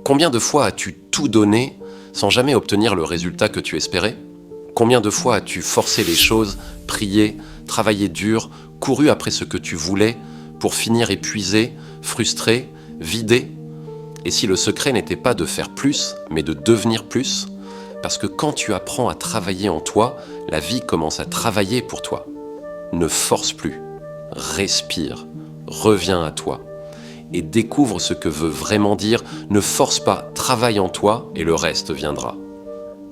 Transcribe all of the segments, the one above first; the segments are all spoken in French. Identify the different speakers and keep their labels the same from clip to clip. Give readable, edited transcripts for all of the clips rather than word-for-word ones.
Speaker 1: Combien de fois as-tu tout donné sans jamais obtenir le résultat que tu espérais? Combien de fois as-tu forcé les choses, prié, travaillé dur, couru après ce que tu voulais pour finir épuisé, frustré, vidé? Et si le secret n'était pas de faire plus, mais de devenir plus? Parce que quand tu apprends à travailler en toi, la vie commence à travailler pour toi. Ne force plus, respire, reviens à toi et découvre ce que veut vraiment dire. Ne force pas, travaille en toi et le reste viendra.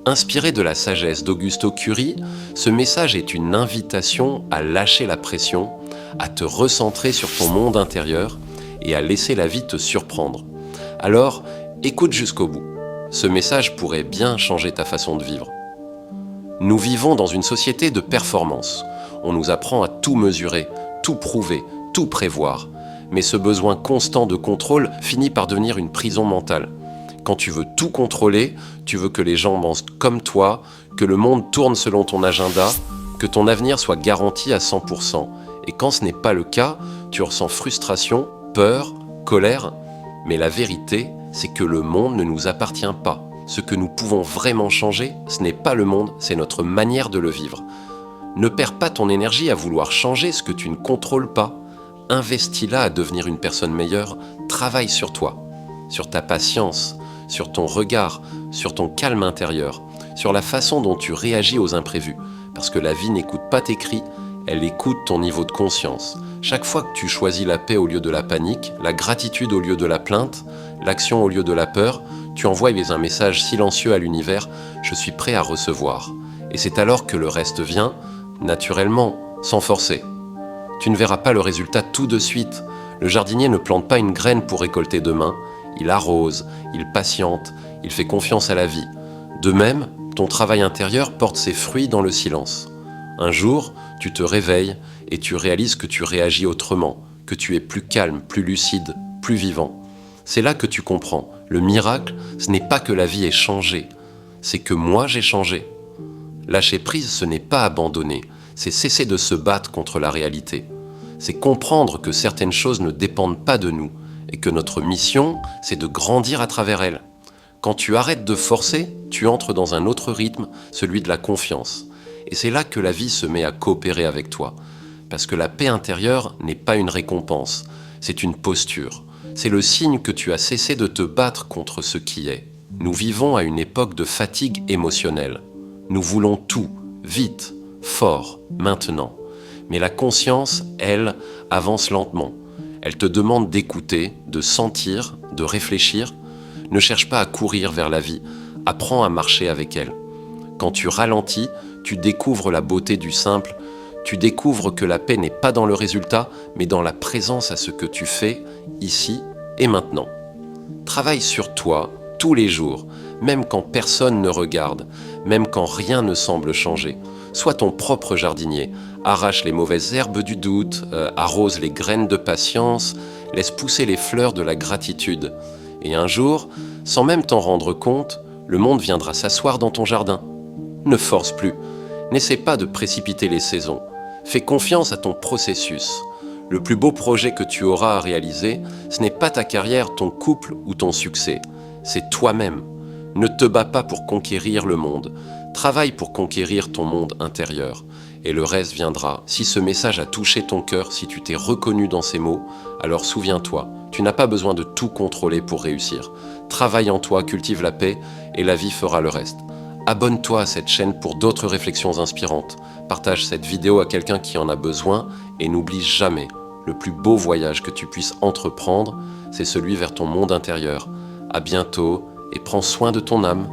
Speaker 1: Inspiré de la sagesse d'Augusto Cury, ce message est une invitation à lâcher la pression, à te recentrer sur ton monde intérieur et à laisser la vie te surprendre. Alors, écoute jusqu'au bout. Ce message pourrait bien changer ta façon de vivre. Nous vivons dans une société de performance. On nous apprend à tout mesurer, tout prouver, tout prévoir. Mais ce besoin constant de contrôle finit par devenir une prison mentale. Quand tu veux tout contrôler, tu veux que les gens pensent comme toi, que le monde tourne selon ton agenda, que ton avenir soit garanti à 100%. Et quand ce n'est pas le cas, tu ressens frustration, peur, colère. Mais la vérité, c'est que le monde ne nous appartient pas. Ce que nous pouvons vraiment changer, ce n'est pas le monde, c'est notre manière de le vivre. Ne perds pas ton énergie à vouloir changer ce que tu ne contrôles pas. Investis-la à devenir une personne meilleure, travaille sur toi, sur ta patience, sur ton regard, sur ton calme intérieur, sur la façon dont tu réagis aux imprévus. Parce que la vie n'écoute pas tes cris, elle écoute ton niveau de conscience. Chaque fois que tu choisis la paix au lieu de la panique, la gratitude au lieu de la plainte, l'action au lieu de la peur, tu envoies un message silencieux à l'univers « Je suis prêt à recevoir ». Et c'est alors que le reste vient, naturellement, sans forcer. Tu ne verras pas le résultat tout de suite. Le jardinier ne plante pas une graine pour récolter demain. Il arrose, il patiente, il fait confiance à la vie. De même, ton travail intérieur porte ses fruits dans le silence. Un jour, tu te réveilles et tu réalises que tu réagis autrement, que tu es plus calme, plus lucide, plus vivant. C'est là que tu comprends. Le miracle, ce n'est pas que la vie ait changé, c'est que moi j'ai changé. Lâcher prise, ce n'est pas abandonner, c'est cesser de se battre contre la réalité. C'est comprendre que certaines choses ne dépendent pas de nous et que notre mission, c'est de grandir à travers elles. Quand tu arrêtes de forcer, tu entres dans un autre rythme, celui de la confiance. Et c'est là que la vie se met à coopérer avec toi. Parce que la paix intérieure n'est pas une récompense, c'est une posture. C'est le signe que tu as cessé de te battre contre ce qui est. Nous vivons à une époque de fatigue émotionnelle. Nous voulons tout, vite, fort, maintenant. Mais la conscience, elle, avance lentement. Elle te demande d'écouter, de sentir, de réfléchir. Ne cherche pas à courir vers la vie, apprends à marcher avec elle. Quand tu ralentis, tu découvres la beauté du simple, tu découvres que la paix n'est pas dans le résultat, mais dans la présence à ce que tu fais, ici et maintenant. Travaille sur toi tous les jours, même quand personne ne regarde, même quand rien ne semble changer. Sois ton propre jardinier, arrache les mauvaises herbes du doute, arrose les graines de patience, laisse pousser les fleurs de la gratitude. Et un jour, sans même t'en rendre compte, le monde viendra s'asseoir dans ton jardin. Ne force plus, n'essaie pas de précipiter les saisons. Fais confiance à ton processus. Le plus beau projet que tu auras à réaliser, ce n'est pas ta carrière, ton couple ou ton succès. C'est toi-même. Ne te bats pas pour conquérir le monde. Travaille pour conquérir ton monde intérieur. Et le reste viendra. Si ce message a touché ton cœur, si tu t'es reconnu dans ces mots, alors souviens-toi, tu n'as pas besoin de tout contrôler pour réussir. Travaille en toi, cultive la paix et la vie fera le reste. Abonne-toi à cette chaîne pour d'autres réflexions inspirantes. Partage cette vidéo à quelqu'un qui en a besoin et n'oublie jamais, le plus beau voyage que tu puisses entreprendre, c'est celui vers ton monde intérieur. À bientôt et prends soin de ton âme.